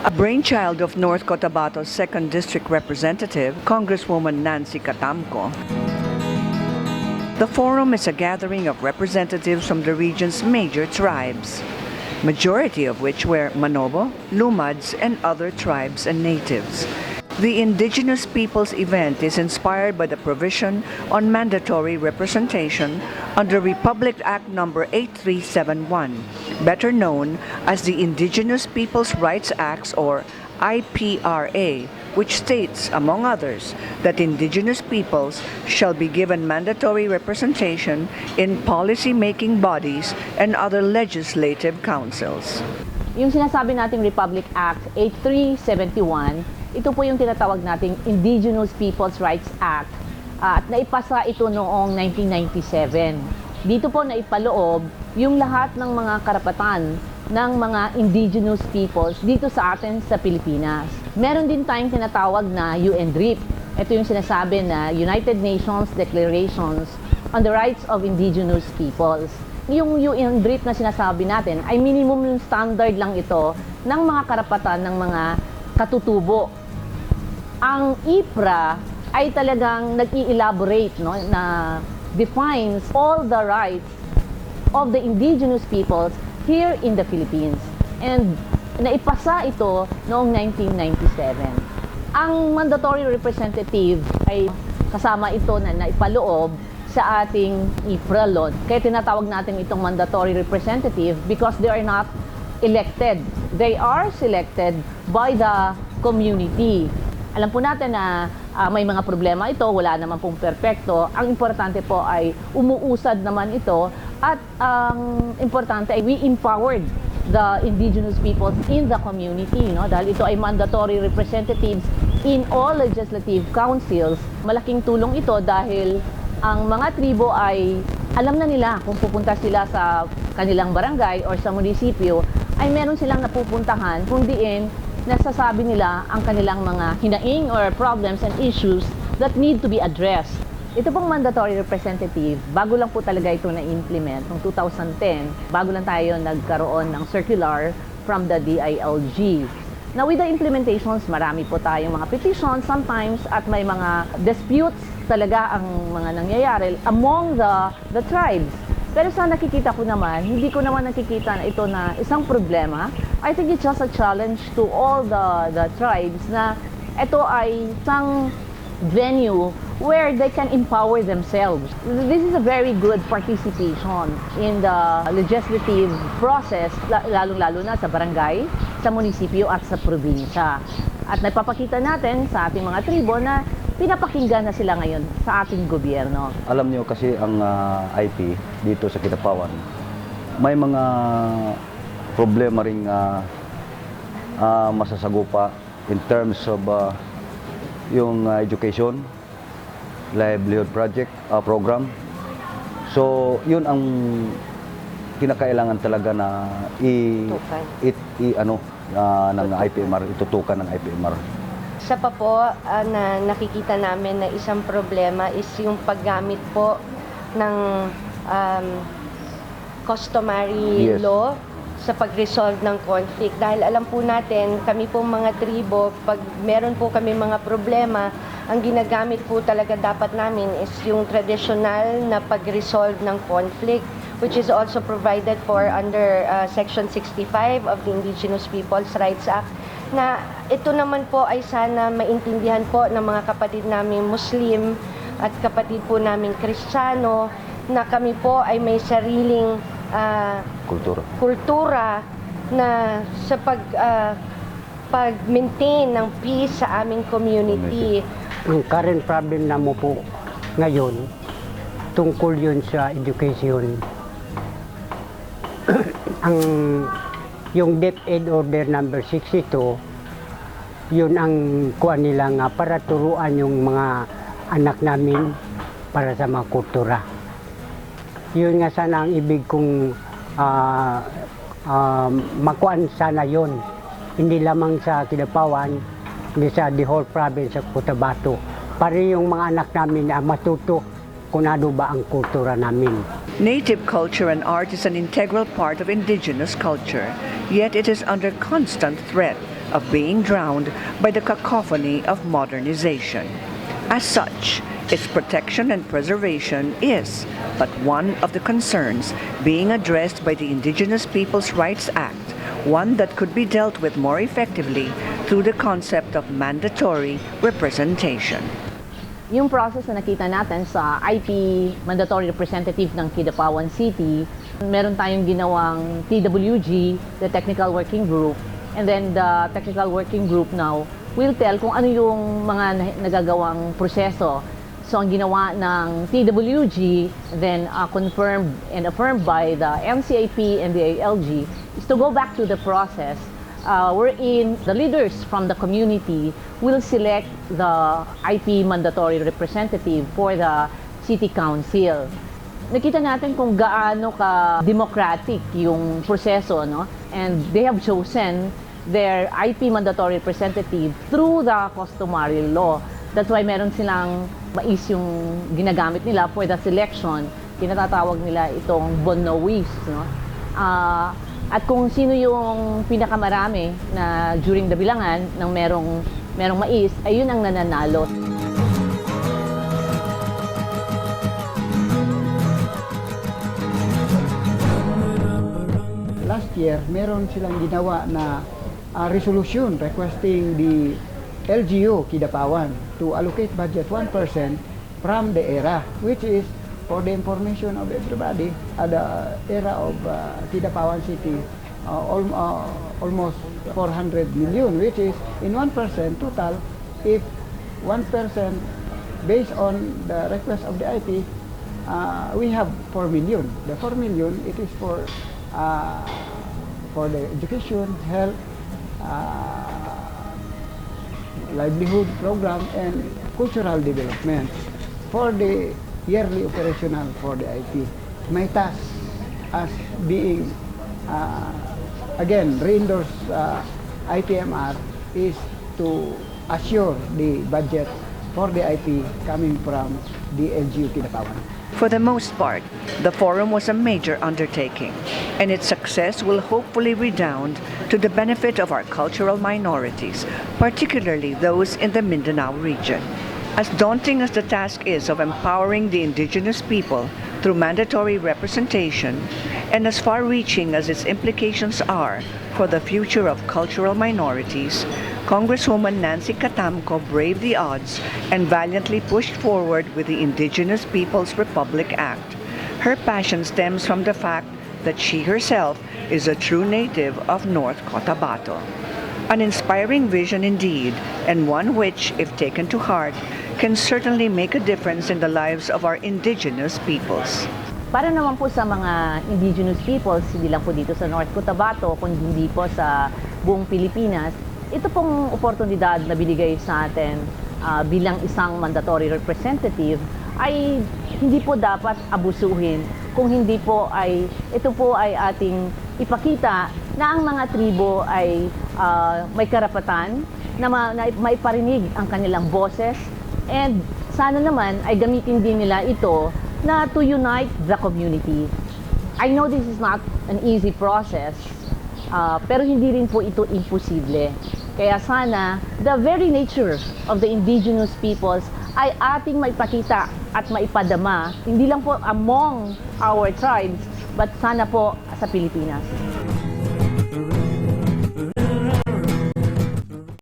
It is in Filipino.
A brainchild of North Cotabato's 2nd District Representative, Congresswoman Nancy Catamco. The forum is a gathering of representatives from the region's major tribes, majority of which were Manobo, Lumads, and other tribes and natives. The Indigenous Peoples event is inspired by the provision on mandatory representation under Republic Act No. 8371, better known as the Indigenous Peoples' Rights Acts or IPRA, which states, among others, that Indigenous peoples shall be given mandatory representation in policy-making bodies and other legislative councils. Yung sinasabi nating Republic Act 8371, ito po yung tinatawag nating Indigenous Peoples' Rights Act at naipasa ito noong 1997. Dito po naipaloob yung lahat ng mga karapatan ng mga indigenous peoples dito sa atin sa Pilipinas. Meron din tayong tinatawag na UNDRIP. Ito yung sinasabi na United Nations Declarations on the Rights of Indigenous Peoples. Yung UNDRIP na sinasabi natin ay minimum yung standard lang ito ng mga karapatan ng mga katutubo. Ang IPRA ay talagang nag-i-elaborate, no, na defines all the rights of the indigenous peoples here in the Philippines. And naipasa ito noong 1997. Ang mandatory representative ay kasama ito na naipaloob sa ating IPRA law. Kaya tinatawag natin itong mandatory representative because they are not elected. They are selected by the community. Alam po natin na may mga problema ito, wala naman pong perpekto. Ang importante po ay umuusad naman ito at ang importante ay we empowered the indigenous peoples in the community, no? Dahil ito ay mandatory representatives in all legislative councils. Malaking tulong ito dahil ang mga tribo ay alam na nila kung pupunta sila sa kanilang barangay or sa munisipyo ay meron silang napupuntahan kung diin nasasabi nila ang kanilang mga hinaing or problems and issues that need to be addressed. Ito pong mandatory representative, bago lang po talaga ito na-implement noong 2010, bago lang tayo nagkaroon ng circular from the DILG. Now with the implementations, marami po tayong mga petitions sometimes at may mga disputes talaga ang mga nangyayari among the tribes. Pero sa nakikita ko naman, hindi ko naman nakikita na ito na isang problema. I think it's just a challenge to all the tribes na ito ay isang venue where they can empower themselves. This is a very good participation in the legislative process, lalong-lalo na sa barangay, sa munisipyo at sa probinsya. At napapakita natin sa ating mga tribo na pinapakinggan na sila ngayon sa ating gobyerno. Alam niyo kasi ang IP dito sa Kidapawan, may mga problema ring masasagupa in terms of yung education, livelihood project, program. So, yun ang kinakailangan talaga na ng IPMR, itutukan ng IPMR. Isa pa po na nakikita namin na isang problema is yung paggamit po ng customary law sa pag-resolve ng conflict. Dahil alam po natin, kami po mga tribo, pag meron po kami mga problema, ang ginagamit po talaga dapat namin is yung traditional na pag-resolve ng conflict, which is also provided for under Section 65 of the Indigenous Peoples' Rights Act, na ito naman po ay sana maintindihan po ng mga kapatid namin Muslim at kapatid po namin Kristiyano na kami po ay may sariling kultura na sa pag-maintain ng peace sa aming community. Ang current problem na mo po ngayon, tungkol yun sa education. Yung DepEd Order number 62, yun ang kuha nila nga para turuan yung mga anak namin para sa mga kultura. Yun nga sana ang ibig kong makuan sana yun. Hindi lamang sa Kidapawan, hindi sa the whole province of Cotabato. Para yung mga anak namin na matuto kung ano ba ang kultura namin. Native culture and art is an integral part of indigenous culture, yet it is under constant threat of being drowned by the cacophony of modernization. As such, its protection and preservation is but one of the concerns being addressed by the Indigenous Peoples' Rights Act, one that could be dealt with more effectively through the concept of mandatory representation. Yung process na nakita natin sa IP Mandatory Representative ng Kidapawan City, meron tayong ginawang TWG, the Technical Working Group, and then the Technical Working Group now will tell kung ano yung mga nagagawang proseso. So ang ginawa ng TWG, then confirmed and affirmed by the NCIP and the ALG, is to go back to the process wherein the leaders from the community will select the IP mandatory representative for the city council. Nakita natin kung gaano ka democratic yung proseso, no? And they have chosen their IP mandatory representative through the customary law. That's why meron silang mais yung ginagamit nila for the selection. Kinatatawag nila itong bonowis, no? At kung sino yung pinakamarami na during the bilangan ng merong mais, ayun ang nananalo. Last year, meron silang ginawa na resolution requesting the LGU Kidapawan to allocate budget 1% from the ERA, which is for the information of everybody, the ERA of Kidapawan City, almost 400 million, which is in 1% total. If 1% based on the request of the IP, we have 4 million. The 4 million, it is for the education, health, livelihood program, and cultural development for the yearly operational for the IP. My task as being, again, re-endorse IPMR is to assure the budget for the IP coming from the LGU Kidapawan. For the most part, the forum was a major undertaking, and its success will hopefully redound to the benefit of our cultural minorities, particularly those in the Mindanao region. As daunting as the task is of empowering the indigenous people through mandatory representation, and as far-reaching as its implications are for the future of cultural minorities, Congresswoman Nancy Catamco braved the odds and valiantly pushed forward with the Indigenous Peoples Republic Act. Her passion stems from the fact that she herself is a true native of North Cotabato. An inspiring vision indeed, and one which, if taken to heart, can certainly make a difference in the lives of our indigenous peoples. Para naman po sa mga indigenous peoples, hindi lang po dito sa North Cotabato, kundi hindi po sa buong Pilipinas, ito pong oportunidad na binigay sa atin bilang isang mandatory representative ay hindi po dapat abusuhin kung hindi po ay ito po ay ating ipakita na ang mga tribo ay may karapatan na maiparinig ang kanilang boses, and sana naman ay gamitin din nila ito na to unite the community. I know this is not an easy process, pero hindi rin po ito imposible. Kaya sana the very nature of the indigenous peoples ay ating maipakita at maipadama, hindi lang po among our tribes, but sana po sa Pilipinas.